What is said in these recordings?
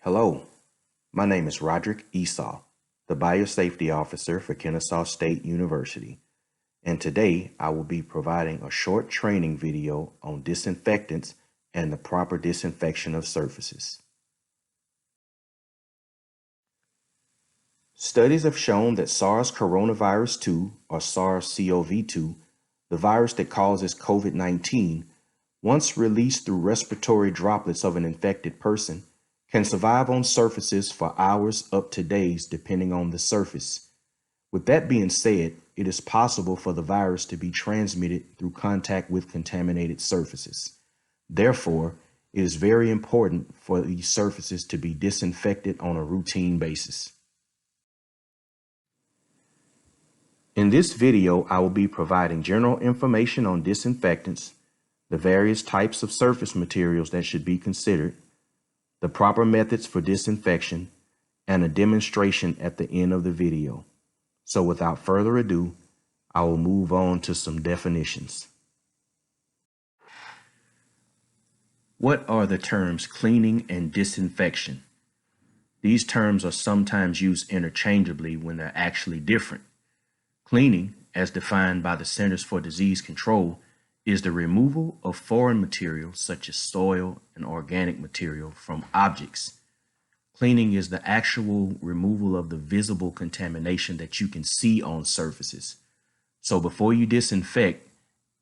Hello, my name is Roderick Esau, the Biosafety Officer for Kennesaw State University, and today I will be providing a short training video on disinfectants and the proper disinfection of surfaces. Studies have shown that SARS coronavirus 2, or SARS-CoV-2, the virus that causes COVID-19, once released through respiratory droplets of an infected person, can survive on surfaces for hours up to days depending on the surface. With that being said, it is possible for the virus to be transmitted through contact with contaminated surfaces. Therefore, it is very important for these surfaces to be disinfected on a routine basis. In this video, I will be providing general information on disinfectants, the various types of surface materials that should be considered, the proper methods for disinfection, and a demonstration at the end of the video. So without further ado, I will move on to some definitions. What are the terms cleaning and disinfection? These terms are sometimes used interchangeably when they're actually different. Cleaning, as defined by the Centers for Disease Control, is the removal of foreign materials such as soil and organic material from objects. Cleaning is the actual removal of the visible contamination that you can see on surfaces. So before you disinfect,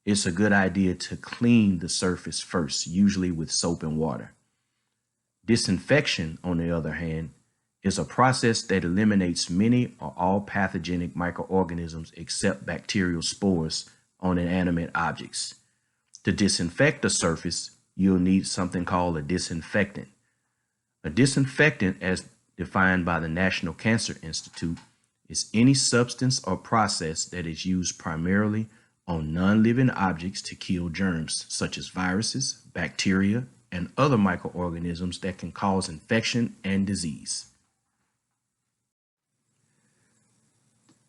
it's a good idea to clean the surface first, usually with soap and water. Disinfection, on the other hand, is a process that eliminates many or all pathogenic microorganisms except bacterial spores on inanimate objects. To disinfect a surface, you'll need something called a disinfectant. A disinfectant, as defined by the National Cancer Institute, is any substance or process that is used primarily on non-living objects to kill germs, such as viruses, bacteria, and other microorganisms that can cause infection and disease.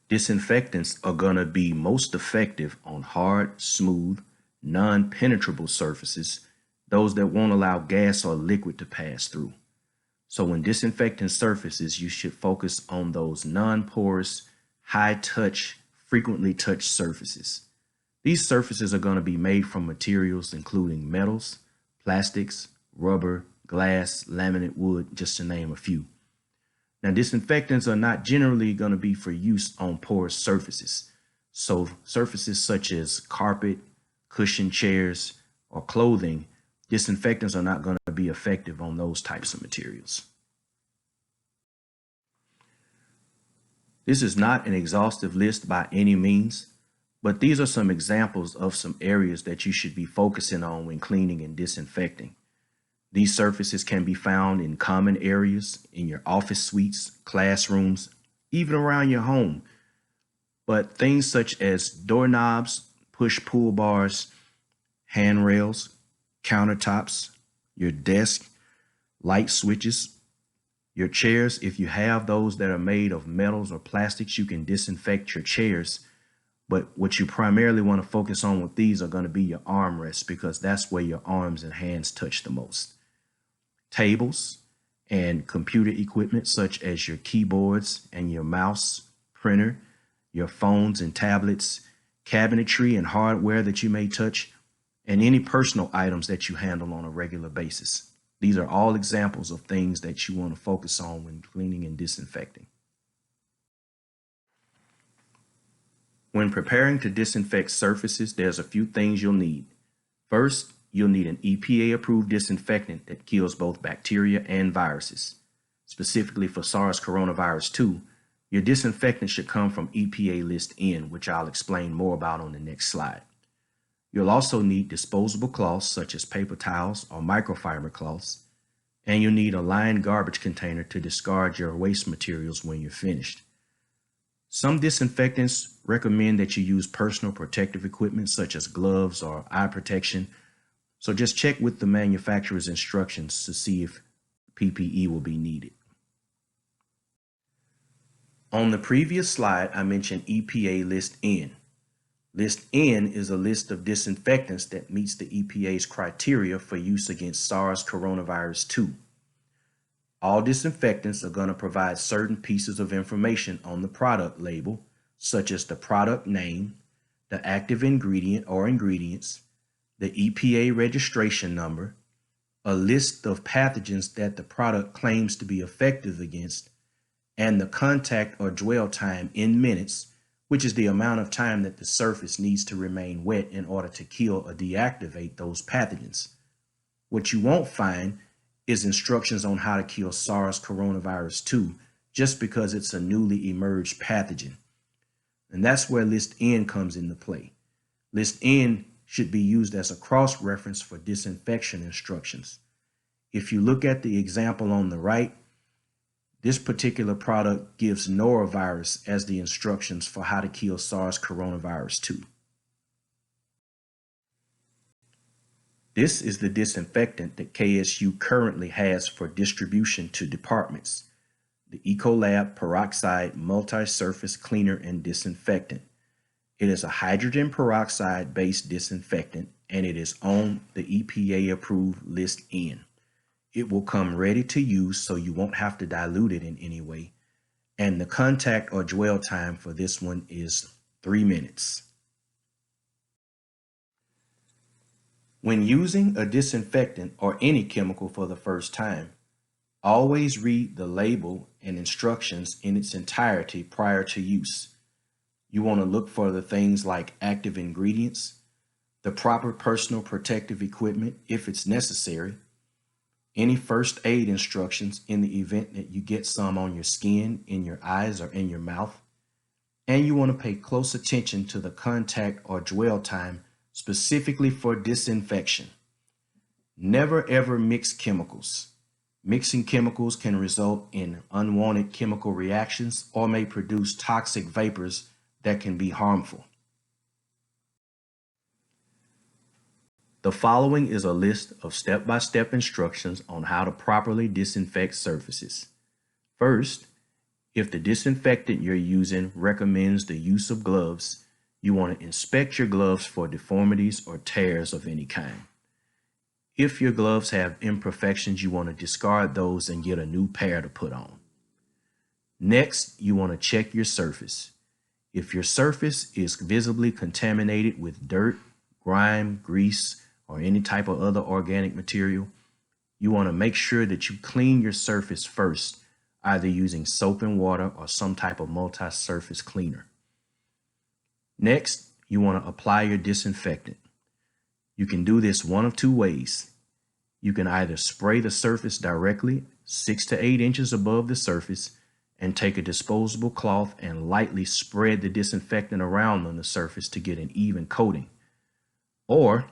Disinfectants are going to be most effective on hard, smooth, non-penetrable surfaces, those that won't allow gas or liquid to pass through. So when disinfecting surfaces, you should focus on those non-porous, high-touch, frequently touched surfaces. These surfaces are going to be made from materials including metals, plastics, rubber, glass, laminate wood, just to name a few. Now, disinfectants are not generally going to be for use on porous surfaces. So surfaces such as carpet, cushion chairs, or clothing, disinfectants are not going to be effective on those types of materials. This is not an exhaustive list by any means, but these are some examples of some areas that you should be focusing on when cleaning and disinfecting. These surfaces can be found in common areas, in your office suites, classrooms, even around your home. But things such as doorknobs, push-pull bars, handrails, countertops, your desk, light switches, your chairs, if you have those that are made of metals or plastics, you can disinfect your chairs. But what you primarily want to focus on with these are going to be your armrests, because that's where your arms and hands touch the most. Tables and computer equipment such as your keyboards and your mouse, printer, your phones and tablets, cabinetry and hardware that you may touch, and any personal items that you handle on a regular basis. These are all examples of things that you want to focus on when cleaning and disinfecting. When preparing to disinfect surfaces, there's a few things you'll need. First, you'll need an EPA-approved disinfectant that kills both bacteria and viruses. Specifically for SARS coronavirus 2, your disinfectant should come from EPA Listin, which I'll explain more about on the next slide. You'll also need disposable cloths such as paper towels or microfiber cloths, and you'll need a lined garbage container to discard your waste materials when you're finished. Some disinfectants recommend that you use personal protective equipment such as gloves or eye protection, so just check with the manufacturer's instructions to see if PPE will be needed. On the previous slide, I mentioned EPA List N. List N is a list of disinfectants that meets the EPA's criteria for use against SARS coronavirus 2. All disinfectants are going to provide certain pieces of information on the product label, such as the product name, the active ingredient or ingredients, the EPA registration number, a list of pathogens that the product claims to be effective against, and the contact or dwell time in minutes, which is the amount of time that the surface needs to remain wet in order to kill or deactivate those pathogens. What you won't find is instructions on how to kill SARS coronavirus 2 just because it's a newly emerged pathogen. And that's where List N comes into play. List N should be used as a cross-reference for disinfection instructions. If you look at the example on the right, this particular product gives norovirus as the instructions for how to kill SARS coronavirus 2. This is the disinfectant that KSU currently has for distribution to departments, the Ecolab Peroxide Multi-Surface Cleaner and Disinfectant. It is a hydrogen peroxide-based disinfectant, and it is on the EPA-approved List N. It will come ready to use, so you won't have to dilute it in any way, and the contact or dwell time for this one is 3 minutes. When using a disinfectant or any chemical for the first time, always read the label and instructions in its entirety prior to use. You want to look for the things like active ingredients, the proper personal protective equipment if it's necessary, any first aid instructions in the event that you get some on your skin, in your eyes, or in your mouth, and you want to pay close attention to the contact or dwell time specifically for disinfection. Never ever mix chemicals. Mixing chemicals can result in unwanted chemical reactions or may produce toxic vapors that can be harmful. The following is a list of step-by-step instructions on how to properly disinfect surfaces. First, if the disinfectant you're using recommends the use of gloves, you want to inspect your gloves for deformities or tears of any kind. If your gloves have imperfections, you want to discard those and get a new pair to put on. Next, you want to check your surface. If your surface is visibly contaminated with dirt, grime, grease, or any type of other organic material, you want to make sure that you clean your surface first, either using soap and water or some type of multi-surface cleaner. Next, you want to apply your disinfectant. You can do this one of two ways. You can either spray the surface directly 6 to 8 inches above the surface and take a disposable cloth and lightly spread the disinfectant around on the surface to get an even coating. Or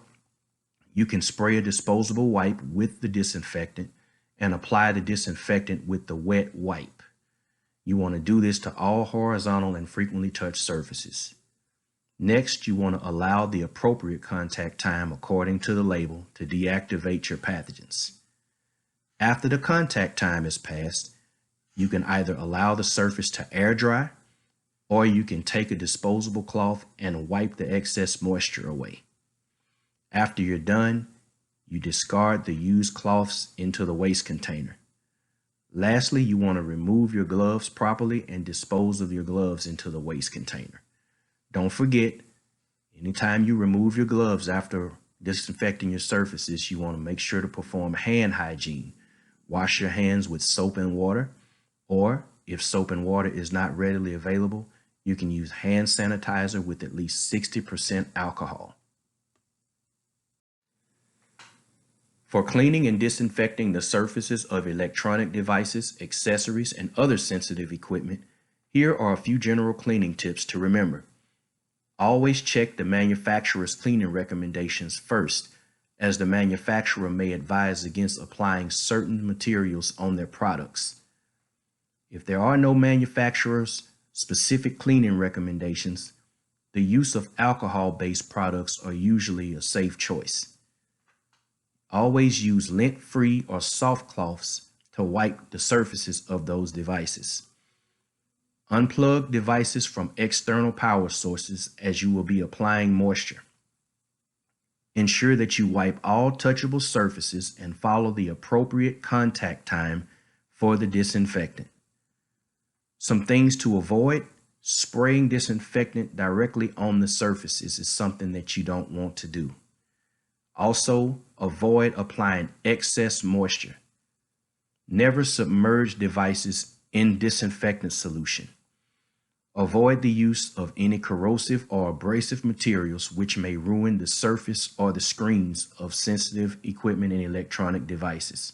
you can spray a disposable wipe with the disinfectant and apply the disinfectant with the wet wipe. You want to do this to all horizontal and frequently touched surfaces. Next, you want to allow the appropriate contact time according to the label to deactivate your pathogens. After the contact time is passed, you can either allow the surface to air dry, or you can take a disposable cloth and wipe the excess moisture away. After you're done, you discard the used cloths into the waste container. Lastly, you want to remove your gloves properly and dispose of your gloves into the waste container. Don't forget, anytime you remove your gloves after disinfecting your surfaces, you want to make sure to perform hand hygiene. Wash your hands with soap and water, or if soap and water is not readily available, you can use hand sanitizer with at least 60% alcohol. For cleaning and disinfecting the surfaces of electronic devices, accessories, and other sensitive equipment, here are a few general cleaning tips to remember. Always check the manufacturer's cleaning recommendations first, as the manufacturer may advise against applying certain materials on their products. If there are no manufacturer's specific cleaning recommendations, the use of alcohol-based products are usually a safe choice. Always use lint-free or soft cloths to wipe the surfaces of those devices. Unplug devices from external power sources as you will be applying moisture. Ensure that you wipe all touchable surfaces and follow the appropriate contact time for the disinfectant. Some things to avoid: spraying disinfectant directly on the surfaces is something that you don't want to do. Also, avoid applying excess moisture. Never submerge devices in disinfectant solution. Avoid the use of any corrosive or abrasive materials which may ruin the surface or the screens of sensitive equipment and electronic devices.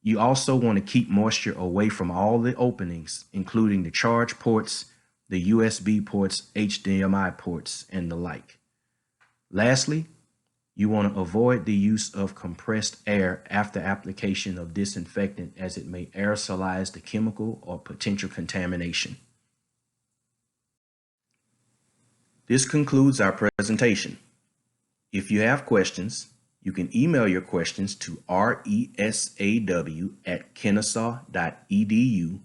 You also want to keep moisture away from all the openings, including the charge ports, the USB ports, HDMI ports, and the like. Lastly, you want to avoid the use of compressed air after application of disinfectant, as it may aerosolize the chemical or potential contamination. This concludes our presentation. If you have questions, you can email your questions to resaw@kennesaw.edu,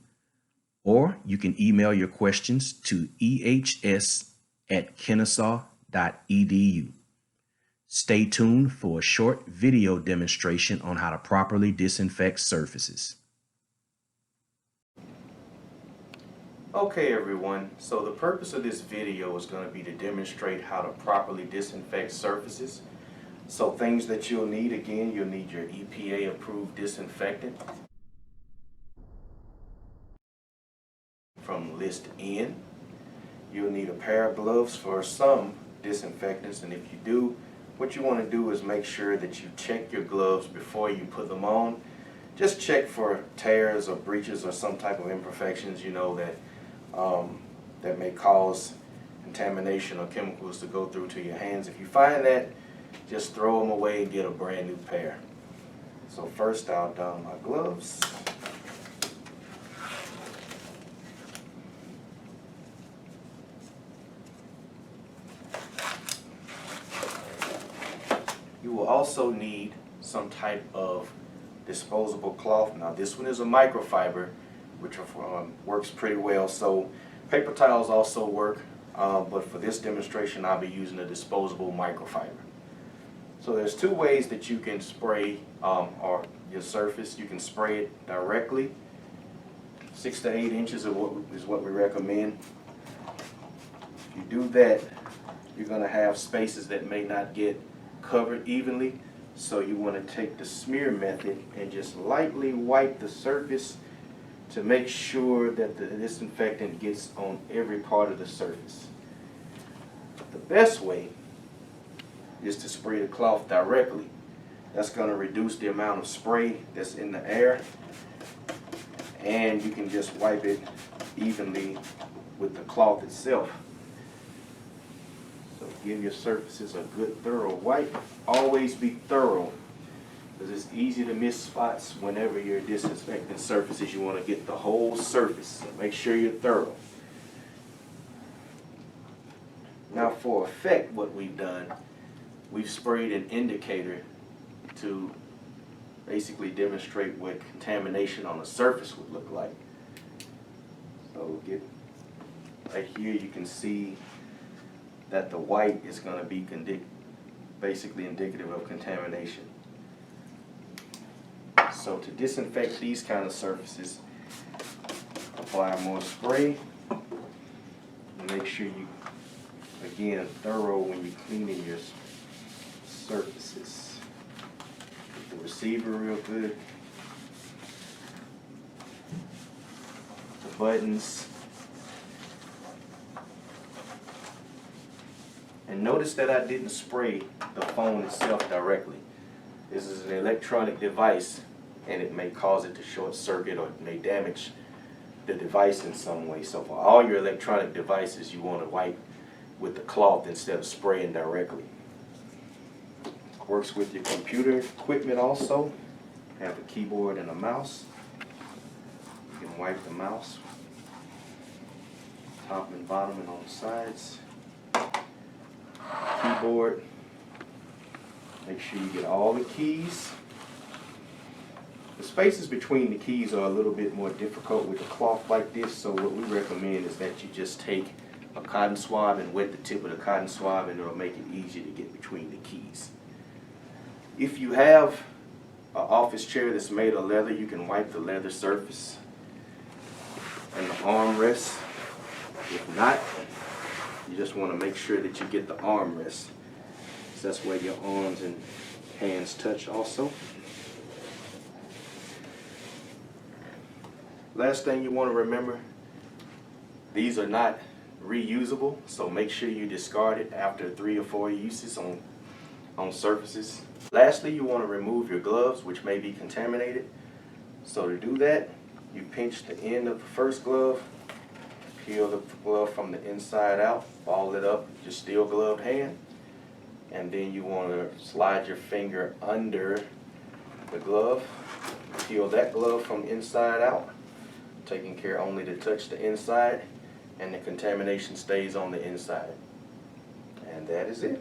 or you can email your questions to ehs@kennesaw.edu. Stay tuned for a short video demonstration on how to properly disinfect surfaces. Okay everyone, so the purpose of this video is going to be to demonstrate how to properly disinfect surfaces. So things that you'll need: again, you'll need your EPA approved disinfectant from Listin. You'll need a pair of gloves for some disinfectants, and if you do, what you want to do is make sure that you check your gloves before you put them on. Just check for tears or breaches or some type of imperfections, that may cause contamination or chemicals to go through to your hands. If you find that, just throw them away and get a brand new pair. So first I'll don my gloves. You will also need some type of disposable cloth. Now this one is a microfiber, which works pretty well. So paper towels also work, but for this demonstration I'll be using a disposable microfiber. So there's two ways that you can spray or your surface. You can spray it directly. 6 to 8 inches is what we recommend. If you do that, you're going to have spaces that may not get covered evenly. So you want to take the smear method and just lightly wipe the surface to make sure that the disinfectant gets on every part of the surface. The best way is to spray the cloth directly. That's going to reduce the amount of spray that's in the air, and you can just wipe it evenly with the cloth itself. So give your surfaces a good thorough wipe. Always be thorough, because it's easy to miss spots whenever you're disinfecting surfaces. You want to get the whole surface, so make sure you're thorough. Now for effect, what we've done, we've sprayed an indicator to basically demonstrate what contamination on a surface would look like. So right here you can see that the white is going to be basically indicative of contamination. So to disinfect these kind of surfaces, apply more spray and make sure you, again, thorough when you're cleaning your surfaces. Get the receiver real good, the buttons, and notice that I didn't spray the phone itself directly. This is an electronic device, and it may cause it to short circuit, or it may damage the device in some way. So for all your electronic devices, you want to wipe with the cloth instead of spraying directly. Works with your computer equipment also. Have a keyboard and a mouse. You can wipe the mouse, top and bottom and on the sides. Keyboard. Make sure you get all the keys. The spaces between the keys are a little bit more difficult with a cloth like this, so what we recommend is that you just take a cotton swab and wet the tip of the cotton swab, and it'll make it easier to get between the keys. If you have office chair that's made of leather, you can wipe the leather surface and the armrest. If not, you just want to make sure that you get the armrest, so that's where your arms and hands touch also. Last thing you want to remember, these are not reusable, so make sure you discard it after 3 or 4 uses on surfaces. Lastly, you want to remove your gloves, which may be contaminated. So to do that, you pinch the end of the first glove, peel the glove from the inside out, ball it up with your steel gloved hand, and then you want to slide your finger under the glove, peel that glove from inside out, taking care only to touch the inside, and the contamination stays on the inside. And that is it.